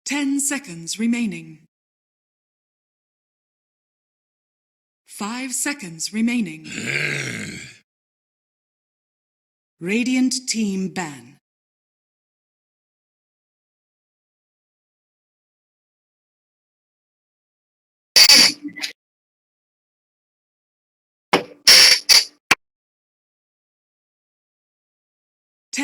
10 seconds remaining. 5 seconds remaining. Radiant team ban.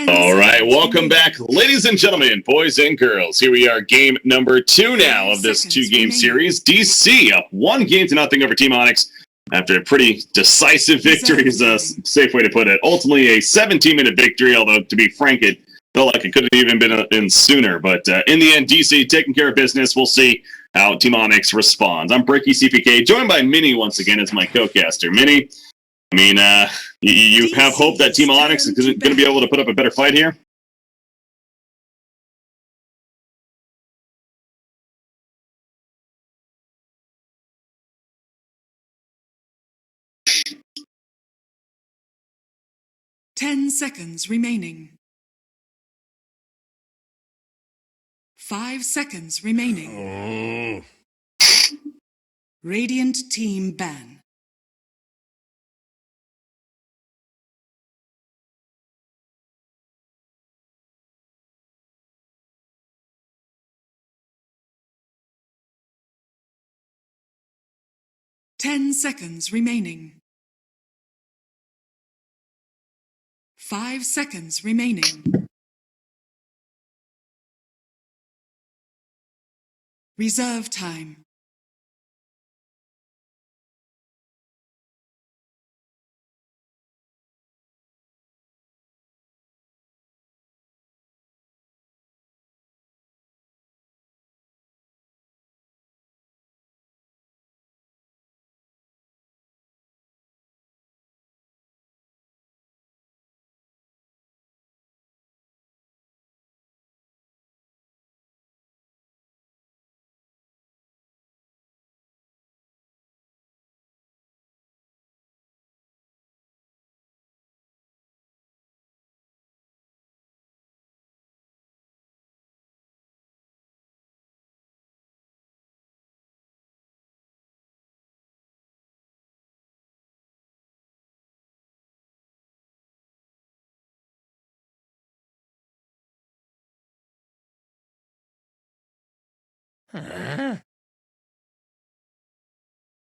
All right, welcome back, ladies and gentlemen, boys and girls. Here we are, game number 2 now of this 2-game series. DC up 1-0 over Team Onyx after a pretty decisive victory is a safe way to put it. Ultimately, a 17-minute victory, although, to be frank, it felt like it could have even been in sooner. But in the end, DC taking care of business. We'll see how Team Onyx responds. I'm Bricky CPK, joined by Minnie once again as my co-caster. Minnie, I mean, you have hope that Team Onyx is going to be able to put up a better fight here? Ten seconds remaining. 5 seconds remaining. Radiant team ban. Ten seconds remaining. 5 seconds remaining. Reserve time.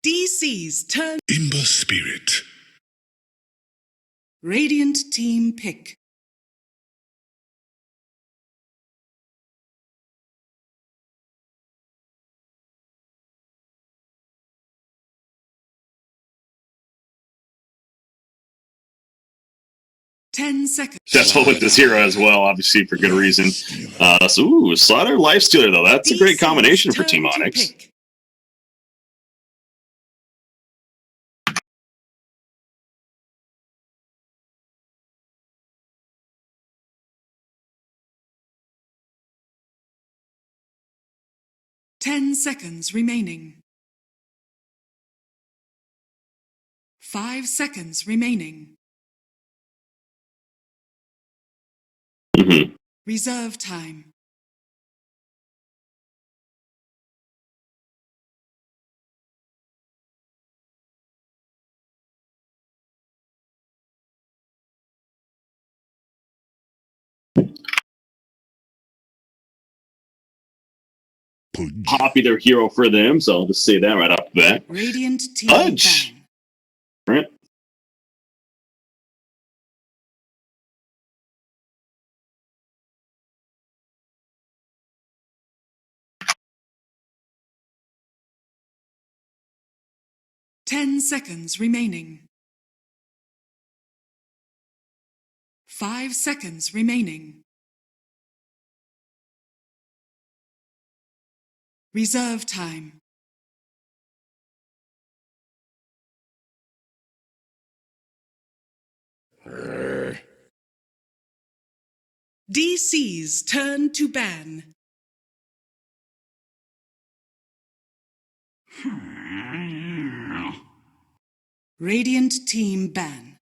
DC's turn. Imber Spirit. Radiant team pick. Successful with this hero as well, obviously for good reason. Slaughter Lifestealer, though. That's a great combination for Team Onyx. 10 seconds remaining. 5 seconds remaining. Reserve time. Popular hero for them, so I'll just say that right off the bat. Radiant team Fudge. Right. Ten seconds remaining. 5 seconds remaining. Reserve time. DC's turn to ban. Radiant team ban.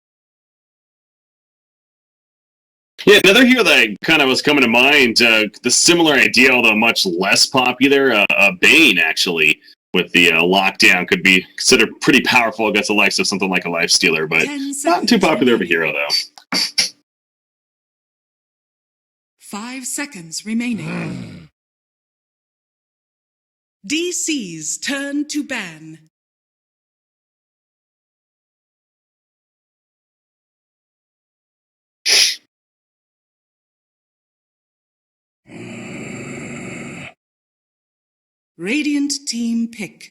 Yeah, another hero that kind of was coming to mind, the similar idea, although much less popular, Bane, actually, with the lockdown, could be considered pretty powerful against the likes of something like a Lifestealer, but not too popular of a hero, though. 5 seconds remaining. DC's turn to ban. Radiant team pick.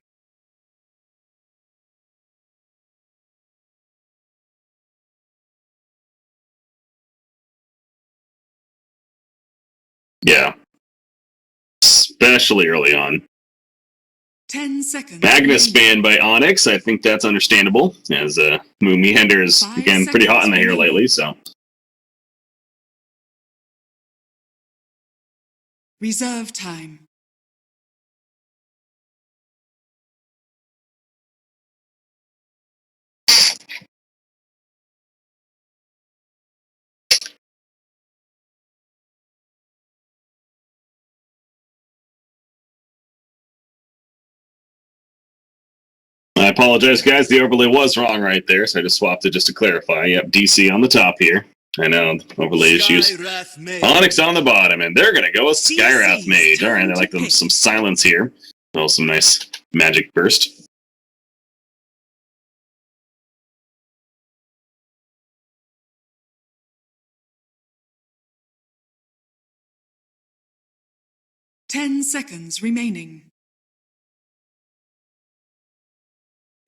Yeah. Especially early on. 10 seconds. Magnus banned by Onyx. I think that's understandable, as Meander is, again, pretty hot in the hair lately, so. Reserve time. I apologize, guys. The overlay was wrong right there, so I just swapped it just to clarify. Yep, DC on the top here. I know, overlay issues. Onyx on the bottom, and they're going to go with Skywrath Mage. All right, I like them some silence here. Oh, some nice magic burst. Ten seconds remaining.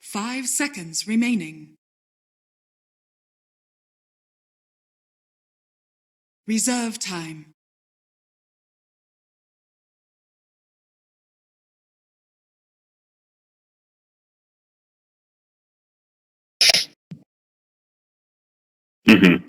5 seconds remaining. Reserve time. Mm-hmm.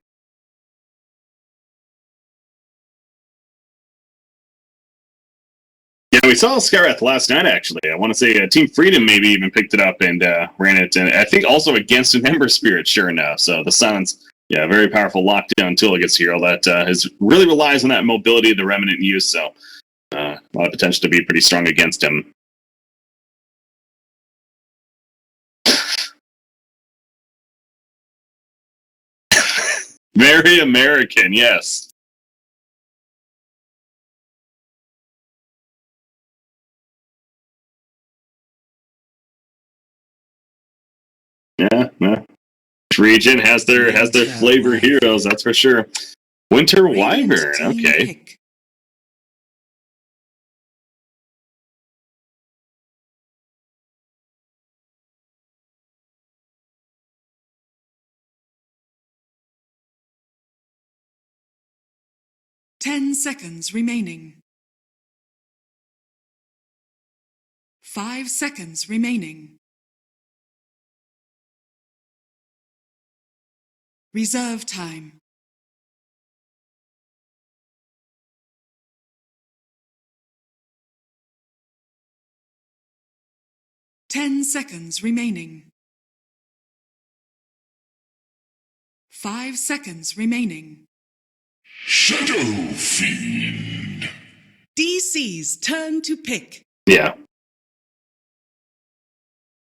Yeah, we saw Skywrath last night, actually. I want to say Team Freedom maybe even picked it up and ran it. And I think also against an Ember Spirit, sure enough. So the silence, yeah, very powerful lockdown tool against hero that really relies on that mobility of the Remnant use. So a lot of potential to be pretty strong against him. Very American, yes. Yeah, yeah. Each region has their flavor heroes, that's for sure. Winter Wyvern, okay. Pick. Ten seconds remaining. 5 seconds remaining. Reserve time. Ten seconds remaining. 5 seconds remaining. Shadow Fiend. DC's turn to pick. Yeah.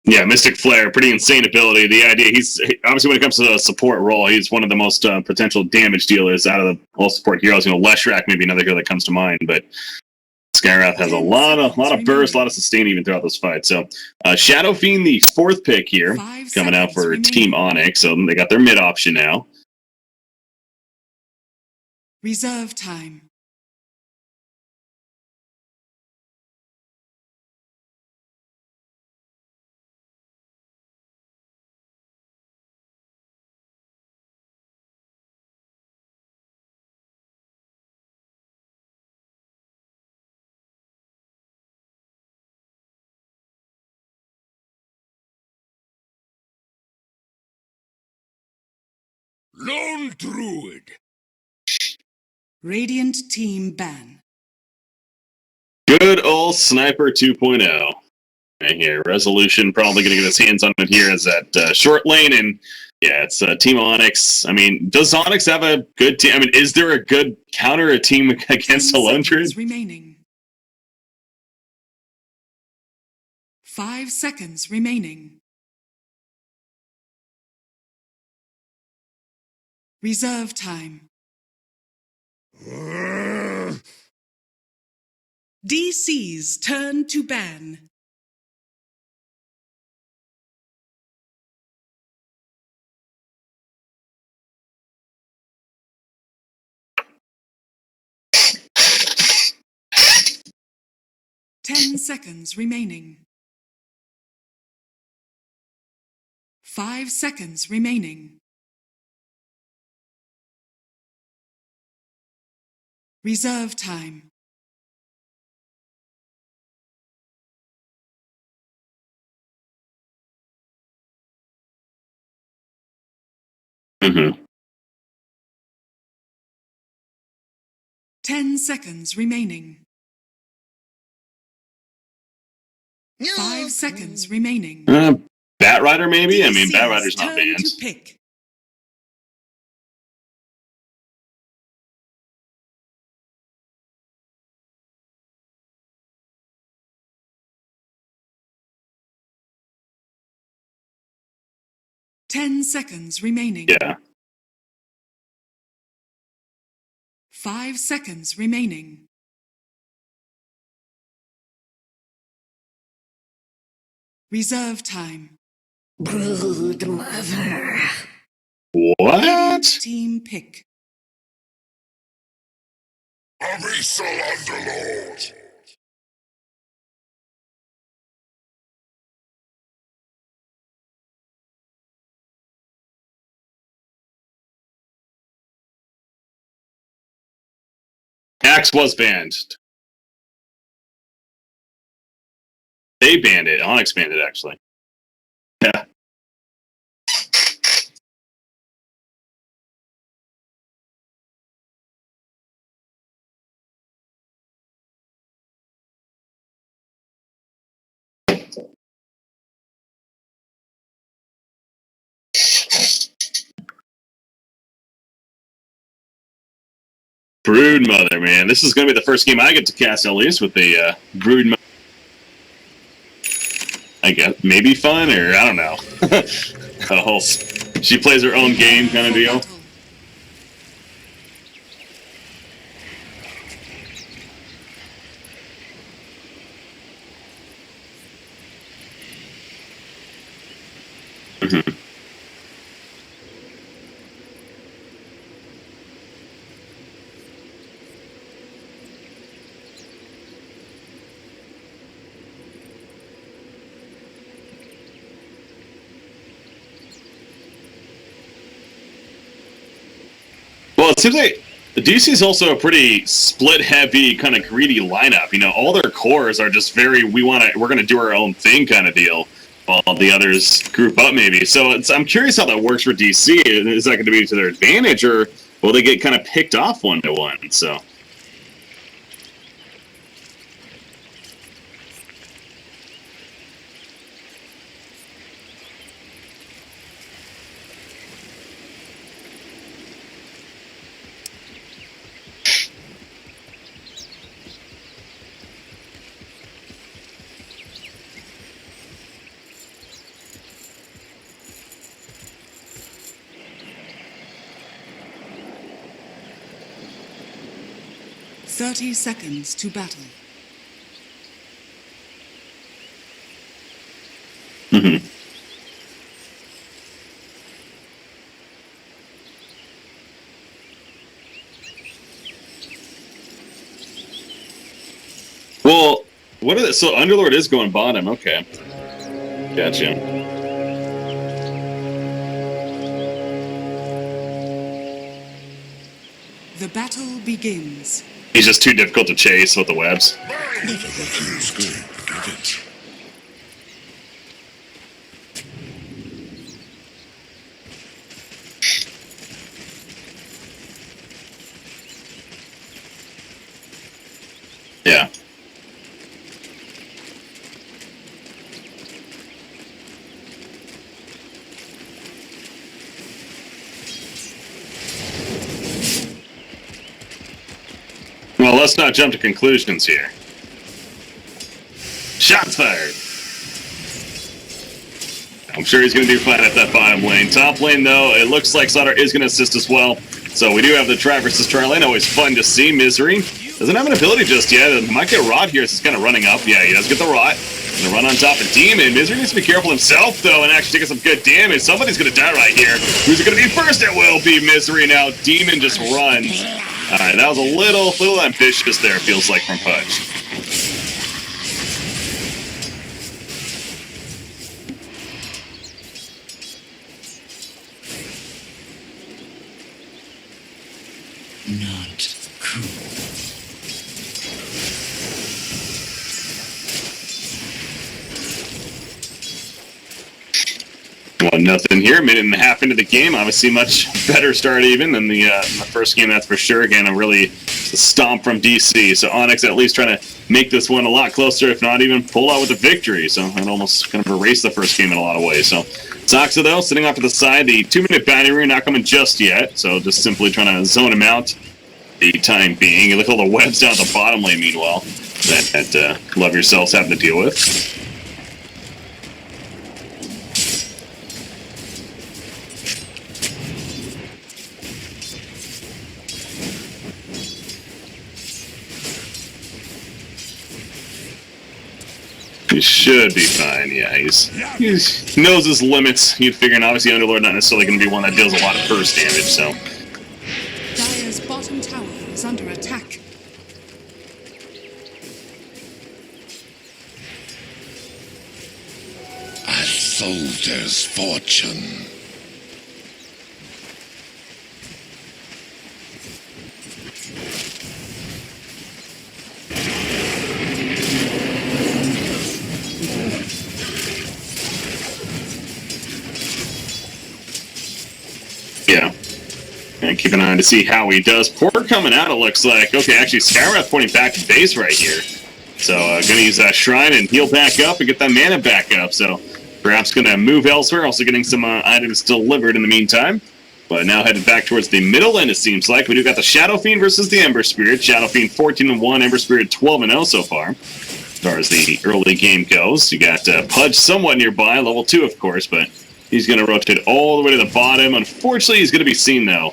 Yeah, Mystic Flare, pretty insane ability. The idea, he's obviously when it comes to the support role, he's one of the most potential damage dealers out of all support heroes. You know, Leshrac maybe another hero that comes to mind, but Skywrath has a lot of burst, a lot of sustain even throughout this fight. So Shadow Fiend, the fourth pick here, coming out for Team Onyx. So they got their mid option now. Reserve time. Lone Druid. Radiant team ban. Good old Sniper 2.0. Right here, Resolution probably going to get his hands on it here as that short lane, and Yeah, it's Team Onyx. I mean, does Onyx have a good team? I mean, is there a good counter a team against 10 Alone seconds Trade? remaining. 5 seconds remaining. Reserve time. DC's turn to ban. Ten seconds remaining. 5 seconds remaining. Reserve time. Mm-hmm. 10 seconds remaining. 5 seconds remaining. Bat Rider, maybe? I mean, DC's Bat Rider's not turn banned. to pick. Ten seconds remaining. Yeah. 5 seconds remaining. Reserve time. Brood mother. What? Team pick. Abyssal Underlord. Axe was banned. They banned it. Onyx banned it, actually. Yeah. Brood Mother, man. This is going to be the first game I get to cast, at least, with the Brood Mother. I guess maybe fun, or I don't know. A whole she plays her own game kind of deal. Mm-hmm. Well, it seems like the DC is also a pretty split-heavy, kind of greedy lineup. You know, all their cores are just very we're going to do our own thing kind of deal, while the others group up maybe. So I'm curious how that works for DC. Is that going to be to their advantage, or will they get kind of picked off one to one? So. Thirty seconds to battle. Mm-hmm. Well, what is it? So Underlord is going bottom. Okay, gotcha. The battle begins. He's just too difficult to chase with the webs. Difficulty is good. Get it. Yeah. let's not jump to conclusions here. Shots fired. I'm sure he's going to do fine at that bottom lane. Top lane, though, it looks like Slaughter is going to assist as well. So we do have the try versus try lane. Always fun to see. Misery doesn't have an ability just yet. Might get Rot here, so he's kind of running up. Yeah, he does get the Rot. Gonna run on top of Demon. Misery needs to be careful himself, though, and actually taking some good damage. Somebody's going to die right here. Who's it going to be first? It will be Misery now. Demon just runs. All right, that was a little ambitious there, it feels like, from Pudge. Not cool. Well, nothing here. Minute and a half into the game. Obviously, much better start even than the first game, that's for sure. Again, a really stomp from DC. So Onyx at least trying to make this one a lot closer, if not even pull out with a victory. So it almost kind of erased the first game in a lot of ways. So Soxa, though, sitting off to the side. The 2-minute bounty rune not coming just yet. So just simply trying to zone him out the time being. You look at all the webs down at the bottom lane, meanwhile, that love yourselves having to deal with. He should be fine, yeah. He knows his limits. You'd figure, and obviously Underlord not necessarily going to be one that deals a lot of burst damage, so. Dire's bottom tower is under attack. A soldier's fortune. Yeah. And keep an eye on to see how he does. Port coming out, it looks like. Okay, actually, Skywrath pointing back to base right here. So, going to use that Shrine and heal back up and get that mana back up. So, perhaps going to move elsewhere. Also getting some items delivered in the meantime. But now headed back towards the middle end, it seems like. We do got the Shadow Fiend versus the Ember Spirit. Shadow Fiend 14-1, Ember Spirit 12-0 so far. As far as the early game goes. You got Pudge somewhat nearby, level 2, of course, but he's going to rotate all the way to the bottom. Unfortunately, he's going to be seen, though.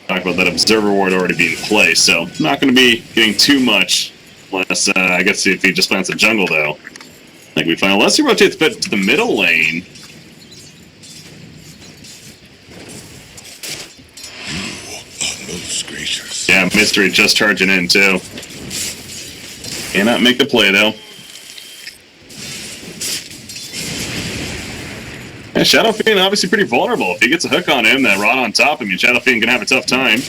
Talk about that Observer Ward already being placed, so not going to be getting too much. Unless, I guess if he just plants the jungle, though. I think we find, unless he rotates to the middle lane. Most gracious. Yeah, Mystery just charging in, too. Cannot make the play, though. Yeah, Shadow Fiend obviously pretty vulnerable. If he gets a hook on him, that Rod on top, I mean, Shadow Fiend gonna have a tough time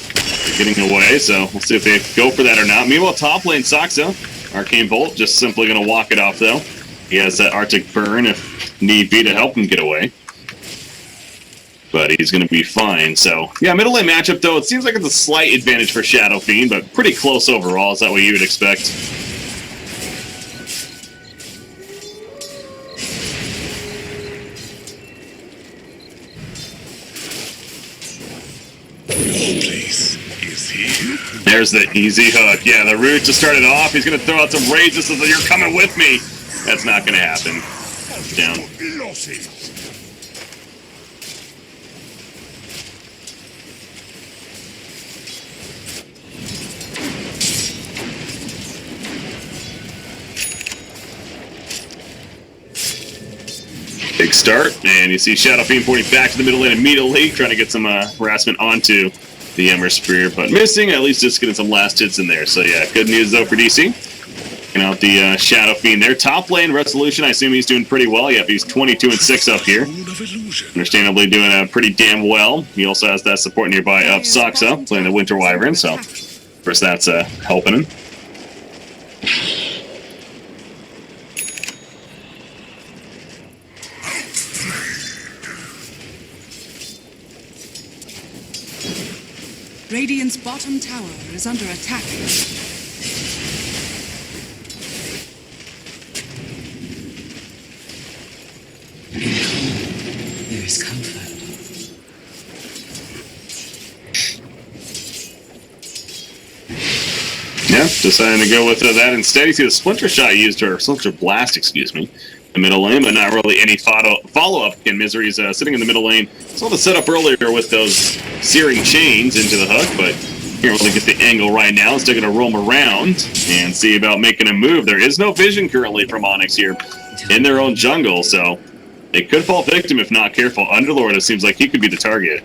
getting away, so we'll see if they go for that or not. Meanwhile, top lane, Soxa, Arcane Bolt, just simply gonna walk it off, though. He has that Arctic Burn if need be to help him get away. But he's gonna be fine, so. Yeah, middle lane matchup, though, it seems like it's a slight advantage for Shadow Fiend, but pretty close overall. Is that what you would expect? There's the easy hook. Yeah, the root just started off. He's going to throw out some raises so that you're coming with me. That's not going to happen. Down. Big start, and you see Shadow Fiend pointing back to the middle lane immediately, trying to get some harassment onto the Ember Spirit, but missing, at least just getting some last hits in there. So yeah, good news though for DC. Taking out the Shadow Fiend there. Top lane Resolution, I assume he's doing pretty well. Yep, he's 22-6 up here. Understandably doing pretty damn well. He also has that support nearby up Soxa, playing the Winter Wyvern, so of course that's helping him. Radiant's bottom tower is under attack. There is comfort. Yeah, Yeah, deciding to go with that instead. You see the Splinter Shot used, or Splinter Blast, excuse me, the middle lane, but not really any follow-up. Again, Misery's sitting in the middle lane. Saw the setup earlier with those searing chains into the hook, but can't really get the angle right now. Still going to roam around and see about making a move. There is no vision currently from Onyx here in their own jungle, so they could fall victim if not careful. Underlord, it seems like he could be the target.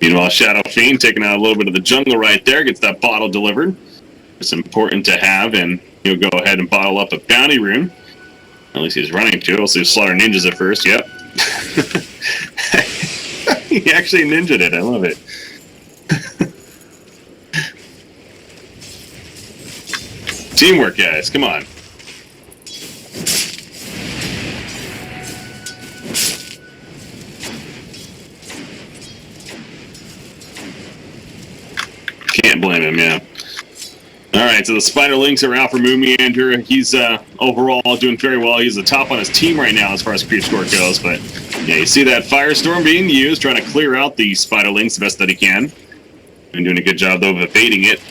Meanwhile, Shadow Fiend taking out a little bit of the jungle right there, gets that bottle delivered. It's important to have, and he'll go ahead and bottle up a bounty rune. At least he's running to. We'll see Slaughter Ninjas at first, yep. He actually ninja'd it, I love it. Teamwork, guys, come on. Can't blame him, yeah. Alright, so the Spider Links are out for Moon Meander. He's overall doing very well. He's the top on his team right now as far as creep score goes, but yeah, you see that Firestorm being used, trying to clear out the Spider Links the best that he can. And doing a good job, though, of evading it.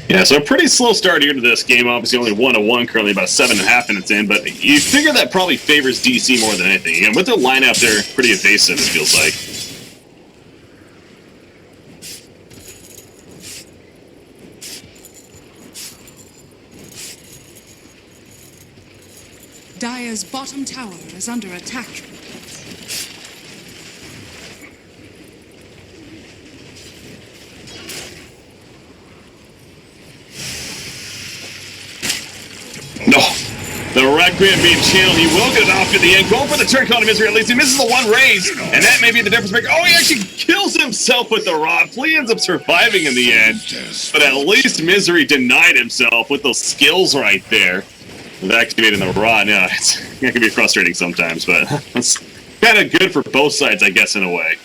Yeah, so a pretty slow start here to this game. Obviously only 1-1 currently, about 7.5 minutes in, but you figure that probably favors DC more than anything. Again, with the lineup, they're pretty evasive, it feels like. Dire's bottom tower is under attack. No, the Requiem being channeled. He will get it off at the end. Going for the turn on Misery. At least he misses the one raise, and that may be the difference maker. Oh, he actually kills himself with the rod. Flea ends up surviving in the end, but at least Misery denied himself with those skills right there. With activating the rod. Yeah, it can be frustrating sometimes, but it's kind of good for both sides, I guess, in a way.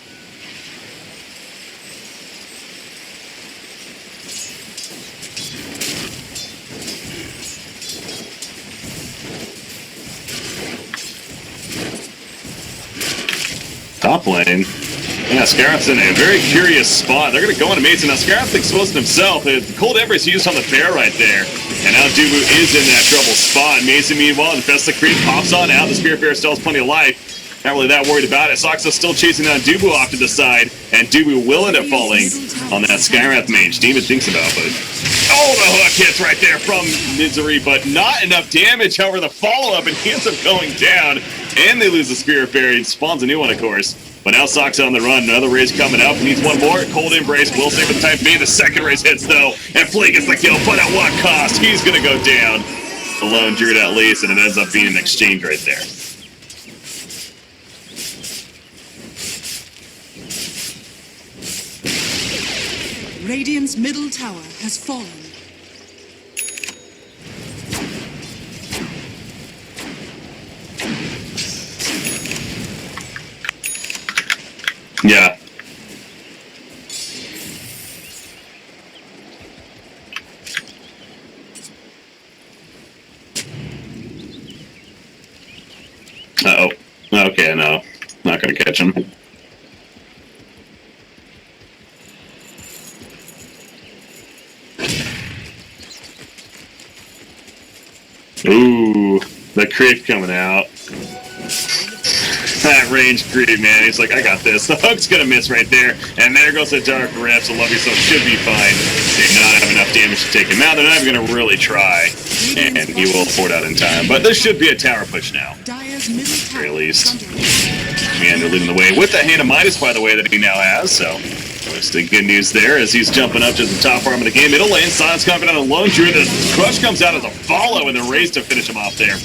Top lane. Yeah, Scarab's in a very curious spot. They're going to go into Mason. Now, Scarab's exposed himself. The Cold Embrace used on the bear right there. And now Dubu is in that trouble spot. Mason, meanwhile, infests the creep, pops on out. The Spirit Bear still has plenty of life. Not really that worried about it. Soxa's still chasing down Dubu off to the side. And Dubu will end up falling on that Skywrath mage. Demon thinks about, but... Oh, the hook hits right there from Misery, but not enough damage. However, the follow-up, and he ends up going down. And they lose the Spirit Fairy. It spawns a new one, of course. But now Sox on the run. Another raise coming up. Needs one more. Cold Embrace will save the type B. The second raise hits, though. And Flea gets the kill. But at what cost? He's going to go down. The lone Druid at least. And it ends up being an exchange right there. Radiant's middle tower has fallen. Yeah. Uh-oh. Okay, no. Not gonna catch him. Ooh, the creep coming out. That range creep, man. He's like, I got this. The hook's gonna miss right there. And there goes the Dark Rift. So Lovey so should be fine. They not have enough damage to take him out. They're not even gonna really try. And he will afford out in time. But there should be a tower push now. Dire's middle tower At least. is under attack. Man, they're leading the way with the Hand of Midas, by the way, that he now has. So Obviously, good news there as he's jumping up to the top arm of the game. Middle lane, Silence confident on Lone Druid. The Crush comes out as a follow in the race to finish him off there.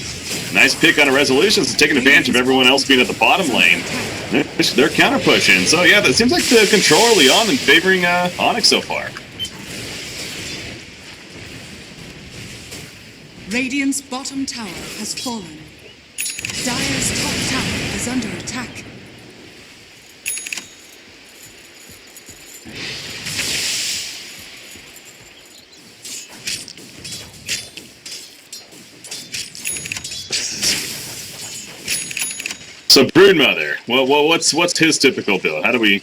Nice pick on a Resolutions, taking advantage of everyone else being at the bottom lane. They're counter pushing. So yeah, that seems like the control early on and favoring Onyx so far. Radiant's bottom tower has fallen. Dire's top tower is under attack. So Broodmother, well, what's his typical build? How do we?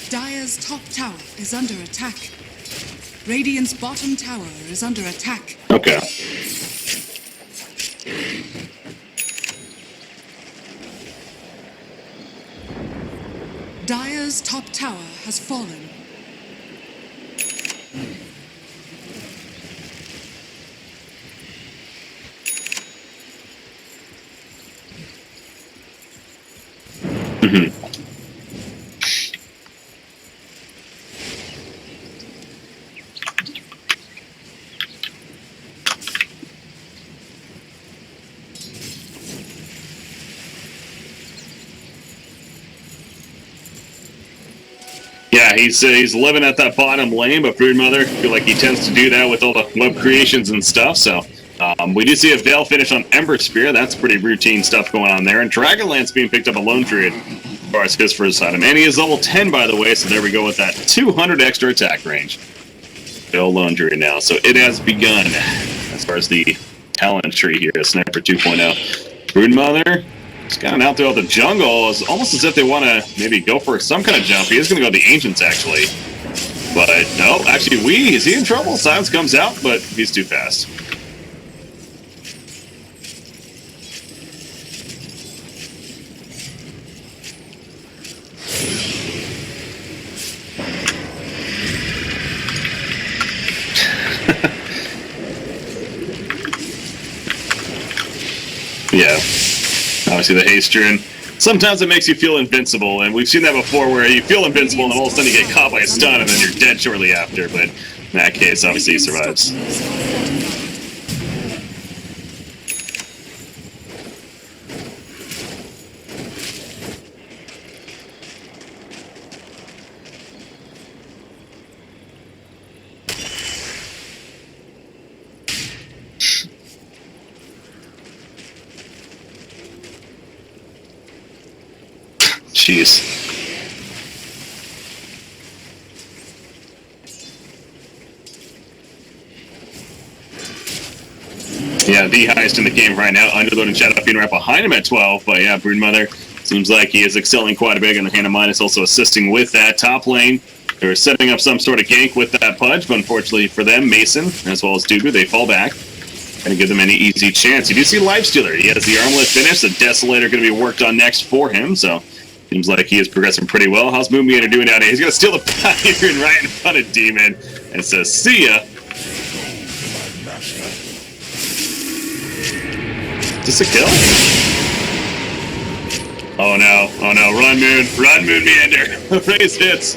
Dire's top tower is under attack. Radiant's bottom tower is under attack. Okay. Dire's top tower has fallen. Yeah, he's living at that bottom lane, but Broodmother, I feel like he tends to do that with all the web creations and stuff, so we do see a Veil finish on Ember Spear. That's pretty routine stuff going on there, and Dragonlance being picked up a Lone Druid as far as his first item. And he is level 10, by the way, so there we go with that 200 extra attack range. Veil Lone Druid now, so it has begun as far as the talent tree here, Sniper 2.0. Broodmother, he's gotten out throughout the jungle. It's almost as if they want to maybe go for some kind of jump. He is going to go to the Ancients, actually. But no, actually, is he in trouble? Silence comes out, but he's too fast. Yeah. Obviously, the haste rune. Sometimes it makes you feel invincible, and we've seen that before where you feel invincible and all of a sudden you get caught by a stun and then you're dead shortly after, but in that case, obviously he survives. Jeez. Yeah, the highest in the game right now. Underlord and Shadow being right behind him at 12. But yeah, Broodmother seems like he is excelling quite a bit, and the Hannah Minus also assisting with that. Top lane, they're setting up some sort of gank with that Pudge, but unfortunately for them, Mason, as well as Dugu, they fall back. Gonna give them any easy chance. You do see Lifestealer. He has the Armlet finish. The Desolator going to be worked on next for him, so seems like he is progressing pretty well. How's Moonbeater doing down here? He's going to steal the Pioneer right in front of Demon and says, see ya. Is this a kill? Oh no, oh no, run Moon Meander. Raise hits.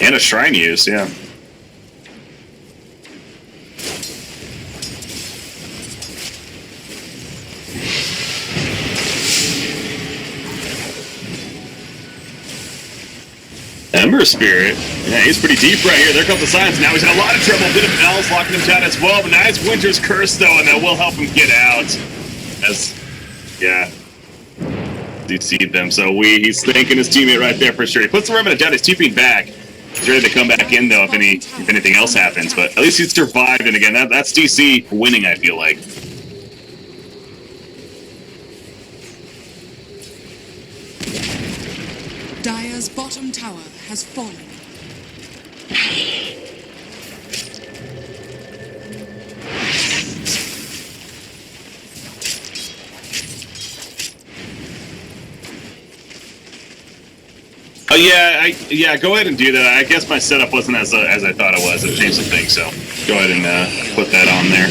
And a Shrine use, yeah. Ember Spirit. Yeah, he's pretty deep right here. There comes the Silence. Now he's in a lot of trouble. Bit of Alice locking him down as well. But nice Winter's Curse, though, and that will help him get out. As, yeah, deceived them. So he's thanking his teammate right there for sure. He puts the Remnant down. He's TPing back. He's ready to come back in, though, if anything else happens. But at least he's survived. And again, that's DC winning, I feel like. Dire's bottom tower has fallen. Yeah, go ahead and do that. I guess my setup wasn't as I thought it was. I changed some things, so go ahead and put that on there.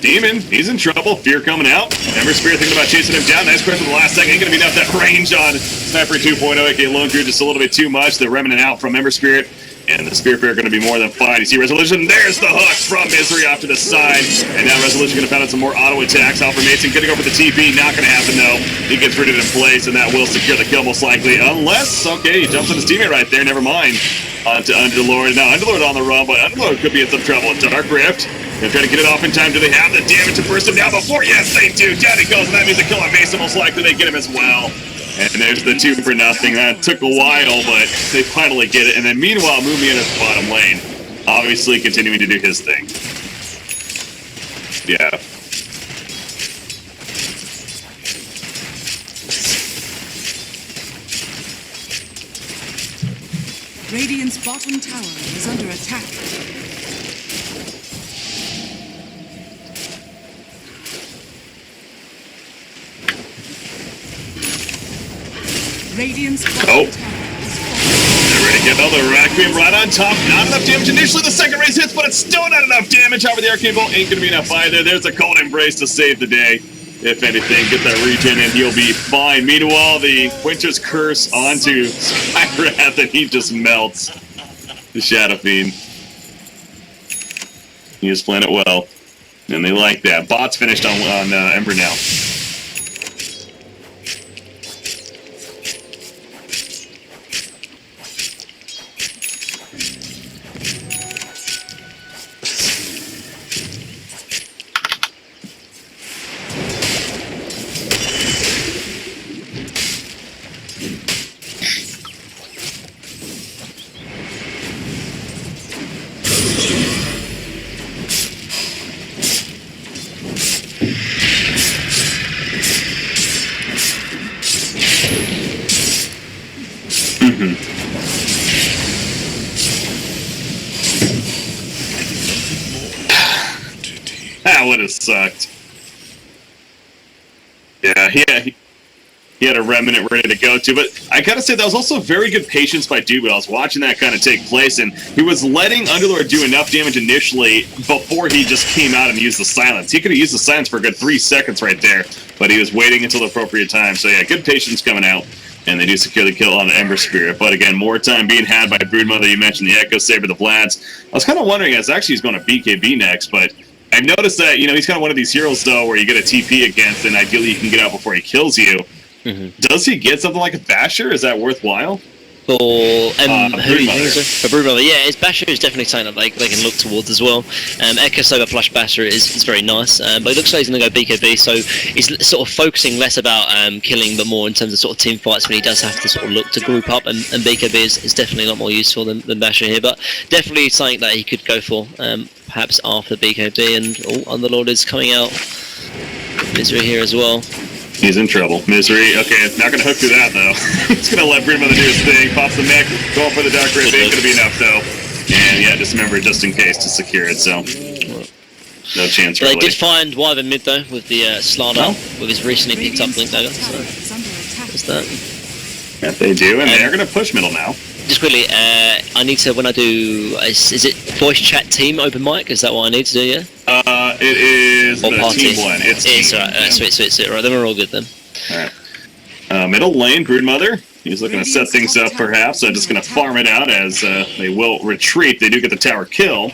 Demon, he's in trouble. Fear coming out. Ember Spirit thinking about chasing him down. Nice question in the last second. Ain't gonna be enough that range on Sniper 2.0, aka Lone Druid, just a little bit too much. They're remnant out from Ember Spirit. And the Spirit Bear going to be more than fine. You see Resolution, there's the hook from Misery off to the side. And now Resolution going to pound out some more auto attacks. Alpha Mason going to go for the TP, not going to happen though. He gets rooted in place, and that will secure the kill most likely. Unless, okay, he jumps on his teammate right there, never mind. On to Underlord. Now Underlord on the run, but Underlord could be in some trouble. Dark Rift. They're trying to get it off in time. Do they have the damage to burst him down before? Yes, they do. Down he goes, and that means the kill on Mason. Most likely they get him as well. And there's the 2 for nothing. That took a while, but they finally get it. And then meanwhile, Moomy in his bottom lane, obviously continuing to do his thing. Yeah. Radiant's bottom tower is under attack. Radiant's bottom tower is they're ready to get another Requiem right on top. Not enough damage initially. The second raise hits, but it's still not enough damage. However, the Arcane Bolt ain't going to be enough either. There's a Cold Embrace to save the day. If anything, get that regen and he'll be fine. Meanwhile, the Winter's Curse onto Skywrath, and he just melts the Shadow Fiend. He is playing it well, and they like that. Bot's finished on Ember now. That would have sucked. Yeah, he had a remnant ready to go to, but I gotta say that was also very good patience by Dude. I was watching that kind of take place, and he was letting Underlord do enough damage initially before he just came out and used the silence. He could have used the silence for a good 3 seconds right there, but he was waiting until the appropriate time. So yeah, good patience coming out. And they do secure the kill on the Ember Spirit. But again, more time being had by Broodmother. You mentioned the Echo Saber, the Vlads. I was kind of wondering, as actually he's going to BKB next, but I've noticed that, you know, he's kind of one of these heroes, though, where you get a TP against, and ideally you can get out before he kills you. Does he get something like a Basher? Is that worthwhile? For Broodmother. For Broodmother, yeah, his Basher is definitely something that they can look towards as well. Echo Saber plus Basher is very nice, but it looks like he's going to go BKB, so he's sort of focusing less about killing, but more in terms of sort of team fights when he does have to sort of look to group up, and BKB is definitely a lot more useful than Basher here, but definitely something that he could go for, perhaps after BKB, and Underlord is coming out. Misery here as well. He's in trouble. Misery. Okay, not going to hook through that, though. He's going to let Broodmother do his thing. Pops the mech. Going for the Dark Rift. Ain't going to be enough, though. And yeah, dismember just in case to secure it, so no chance, really. They did find Wyvern mid, though, with the Slardar, with his recently picked up Blink Dagger. So what's that? Yeah, they do, and they're going to push middle now. Just quickly, I need to, when I do, is it voice chat team open mic? Is that what I need to do, yeah? It is or the party. team one. It's alright, sweet. Right, then we're all good then. Alright. Middle lane, Broodmother. He's looking to set things up, perhaps. Just going to farm it out as they will retreat. They do get the tower kill.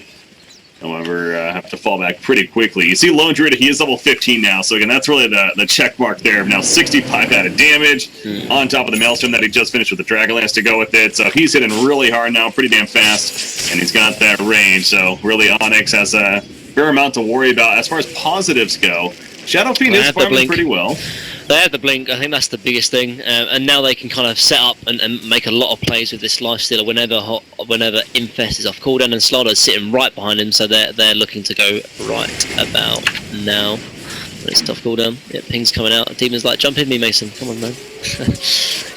However, have to fall back pretty quickly. You see Lone Druid, he is level 15 now, so again, that's really the check mark there. Now 65 added damage on top of the Maelstrom that he just finished with the Dragonlance to go with it, so he's hitting really hard now, pretty damn fast, and he's got that range, so really Onyx has a fair amount to worry about. As far as positives go, Shadow Fiend is farming pretty well. They have the blink, I think that's the biggest thing, and now they can kind of set up and make a lot of plays with this lifestealer whenever Infest is off cooldown, and Slardar is sitting right behind him, so they're looking to go right about now. When it's off cooldown, yeah, ping's coming out. Demon's like, jump in me, Mason, come on man.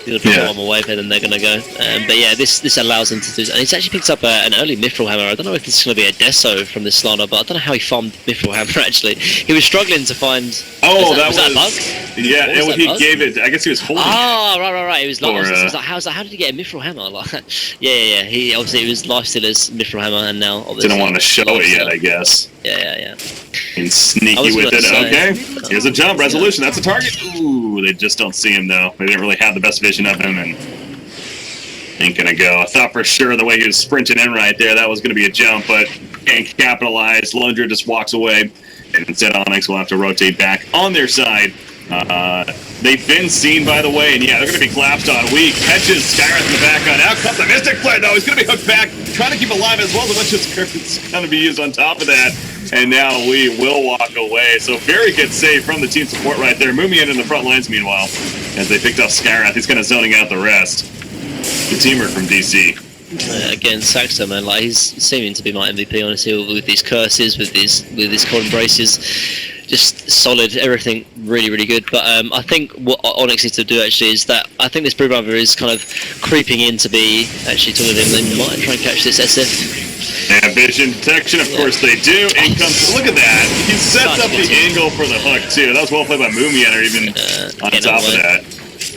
You're gonna put one more wave here, then they're gonna go. But yeah, this allows him to do. And he's actually picked up an early Mithril Hammer. I don't know if this is gonna be a Deso from this slider, but I don't know how he farmed Mithril Hammer. Actually, he was struggling to find. Oh, was that a bug? Yeah, he gave it. I guess he was holding. Oh, right. It was like, how did he get a Mithril Hammer? Like, yeah. He obviously it was Lifestealer's Mithril Hammer, and now obviously didn't want to show it yet, I guess. Yeah. And sneaky with it. Okay, here's a jump. Resolution. That's a target. Ooh, they just don't see him though. They didn't really have the best vision of him, and ain't gonna go. I thought for sure the way he was sprinting in right there, that was gonna be a jump, but can't capitalize. Lundra just walks away, and instead Onyx will have to rotate back on their side. They've been seen, by the way, and yeah, they're going to be collapsed on. Weak catches Skyrath in the back on. Out comes the Mystic Flare, though. He's going to be hooked back, trying to keep alive as well as a bunch of skirts going to be used on top of that. And now we will walk away. So very good save from the team support right there. Mumian in the front lines, meanwhile, as they picked off Skyrath. He's kind of zoning out the rest. Good teamwork from DC. Again, Saxo, man, like he's seeming to be my MVP, honestly, with these curses, with his cold embraces. Just solid, everything really good. But I think what Onyx needs to do actually is that I think this Broodmother is kind of creeping in to be actually talking to him. They might try and catch this SF. And vision detection, of course they do. In comes, look at that. He sets up the angle for the hook too. That was well played by Mumian, or even on top of that.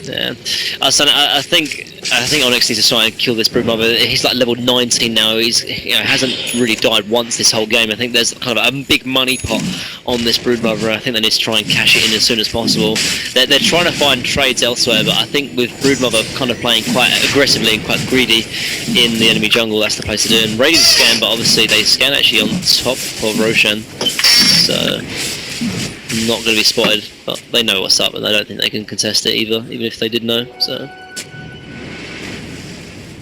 Yeah, I think Onyx needs to try and kill this Broodmother. He's like level 19 now. He's hasn't really died once this whole game. I think there's kind of a big money pot on this Broodmother. I think they need to try and cash it in as soon as possible. They're trying to find trades elsewhere, but I think with Broodmother kind of playing quite aggressively and quite greedy in the enemy jungle, that's the place to do it. And Radiant scan, but obviously they scan actually on top of Roshan, so not going to be spotted, but they know what's up and I don't think they can contest it either, even if they did know. So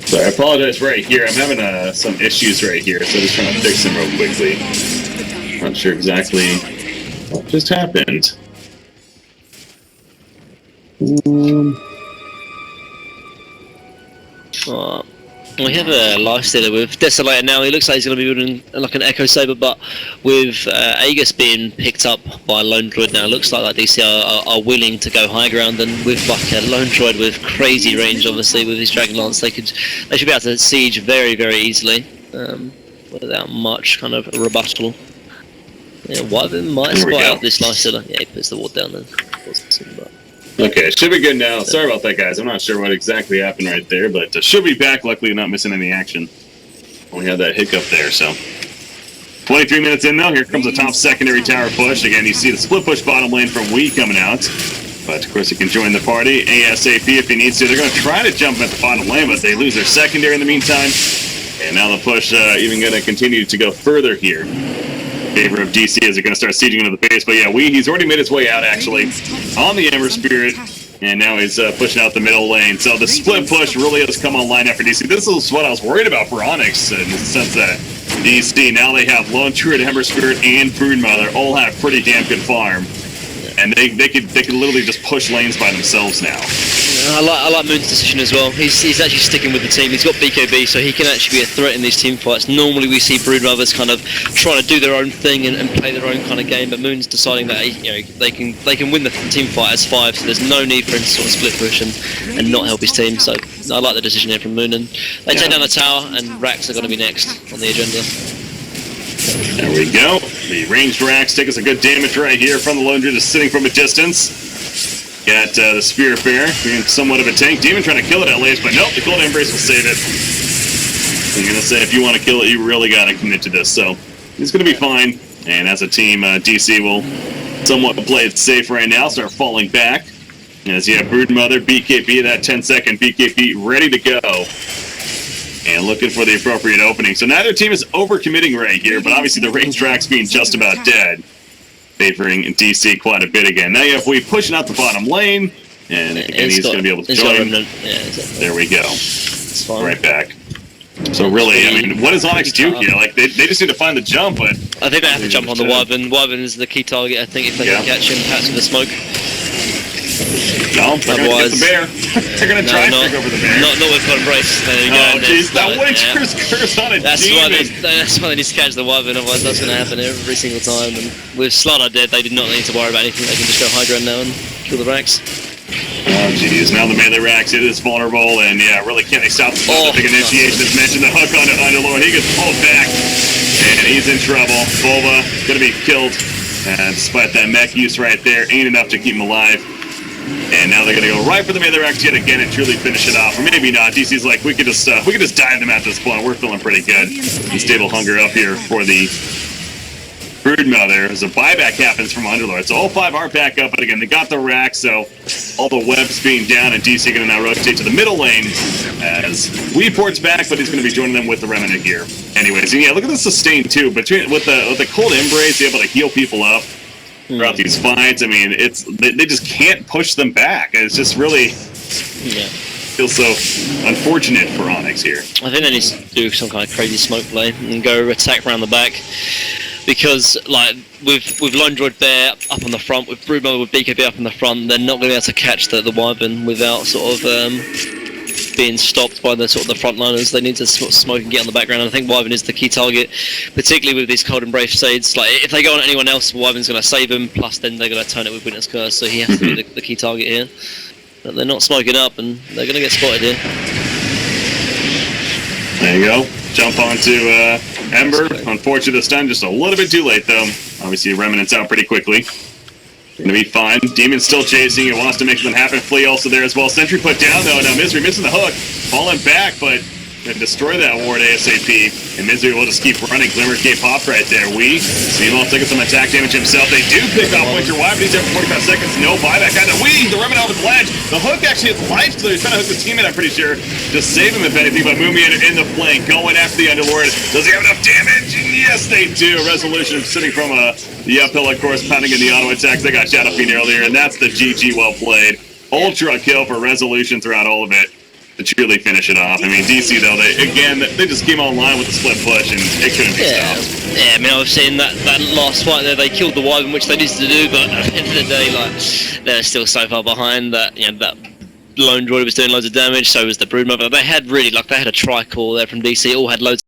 sorry, I apologize right here. I'm having some issues right here, so just trying to fix them real quickly. Not sure exactly what just happened. We have a Lifestealer with Desolator now. He looks like he's going to be building like an Echo Saber, but with Aegis being picked up by a Lone Droid now, it looks like DC are willing to go high ground, and with like a Lone Droid with crazy range, obviously with his Dragon Lance, they should be able to siege very easily without much kind of rebuttal. Yeah, Wyvern might spot out this Lifestealer. Yeah, he puts the ward down then. Okay, should be good now. Sorry about that, guys. I'm not sure what exactly happened right there, but should be back. Luckily, not missing any action. We had that hiccup there, so. 23 minutes in, though. Here comes the top secondary tower push. Again, you see the split push bottom lane from Wee coming out. But, of course, he can join the party ASAP if he needs to. They're going to try to jump at the bottom lane, but they lose their secondary in the meantime. And now the push even going to continue to go further here. Favor of DC as they're going to start sieging into the base. But yeah, he's already made his way out actually on the Ember Spirit, and now he's pushing out the middle lane. So the split push really has come online after DC. This is what I was worried about for Onyx in the sense that DC, now they have Lone Druid, Ember Spirit, and Broodmother all have pretty damn good farm, and they could literally just push lanes by themselves now. I like Moon's decision as well. He's actually sticking with the team. He's got BKB, so he can actually be a threat in these team fights. Normally we see Broodmothers kind of trying to do their own thing and play their own kind of game, but Moon's deciding that they can win the team fight as 5, so there's no need for him to sort of split push and not help his team. So I like the decision here from Moon, and they take down the tower, and Racks are going to be next on the agenda. There we go. The ranged Racks take us a good damage right here from the Lone Druid, just sitting from a distance. Got the Spirit Bear being somewhat of a tank. Demon trying to kill it at least, but nope, the Cold Embrace will save it. I'm going to say if you want to kill it, you really got to commit to this. So it's going to be fine. And as a team, DC will somewhat play it safe right now, start falling back. As you have Broodmother, BKB, that 10-second BKB ready to go. And looking for the appropriate opening. So neither team is overcommitting right here, but obviously the ranged Racks being just about dead, favoring DC quite a bit again. Now you have we pushing out the bottom lane, and again he's going to be able to join. There we go. Right back. So really, I mean, what does Onyx do here? Like they just need to find the jump, but I think they have to jump on the Wyvern. Wyvern is the key target. I think if they can catch him, perhaps with the smoke. No, they're going to get the bear. They're going to try and take over the bear. Not with Cold Embrace. There you go. Oh, jeez, that Witcher's curse on a demon. That's why they need to catch the Wyvern, otherwise that's going to happen every single time. And with Slaughter dead, they did not need to worry about anything. They can just go high ground now and kill the Racks. Oh, jeez. Now the melee racks, it is vulnerable, and yeah, really can't they stop the big initiation as mentioned. The hook on Underlord, he gets pulled back, and he's in trouble. Volva gonna be killed, and despite that mech use right there, ain't enough to keep him alive. And now they're gonna go right for the melee racks yet again and truly finish it off. Or maybe not. DC's like, we could just dive them at this point. We're feeling pretty good. Unstable hunger up here for the Broodmother as a buyback happens from Underlord. So all 5 are back up, but again, they got the rack, so all the webs being down, and DC going to now rotate to the middle lane as Weeport's back, but he's going to be joining them with the Remnant here. Anyways, and yeah, look at the sustain too. Between with the cold embrace, able to heal people up throughout these fights. I mean, they just can't push them back. It's just really feels so unfortunate for Onyx here. I think they need to do some kind of crazy smoke play and go attack around the back. Because, like, with Lone Droid Bear up on the front, with Broodmother, with BKB up on the front, they're not going to be able to catch the Wyvern without sort of being stopped by the sort of the frontliners. They need to sort of smoke and get on the background. And I think Wyvern is the key target, particularly with these Cold and Brave Shades. Like, if they go on anyone else, Wyvern's going to save him. Plus, then they're going to turn it with Witness Curse. So he has to be the key target here. But they're not smoking up, and they're going to get spotted here. There you go. Jump onto Ember. Unfortunately, this time just a little bit too late, though. Obviously, Remnant's out pretty quickly. Gonna be fine. Demon's still chasing. He wants to make something happen. Flea also there as well. Sentry put down, though. Now Misery missing the hook. Falling back, but gonna destroy that ward ASAP. And Misery will just keep running. Glimmer Cape popped right there. Seamoth taking some attack damage himself. They do pick off Winter Wyvern. He's there for 45 seconds. No buyback. Either the Remnant off his ledge. The hook actually is life clear. He's trying to hook his teammate, I'm pretty sure. Just save him if anything. But Mumian in the flank. Going after the Underlord. Does he have enough damage? Yes, they do. Resolution sitting from the uphill, of course, pounding in the auto attacks. They got Shadow Fiend earlier, and that's the GG well played. Ultra kill for Resolution throughout all of it to truly finish it off. I mean, DC, though, they just came online with the split push, and it couldn't be stopped. Yeah, I mean, I've seen that last fight there, they killed the Wyvern, which they needed to do, but at the end of the day, like, they're still so far behind that, that Lone Droid was doing loads of damage, so was the Broodmother. They had really, they had a tri-core there from DC, all had loads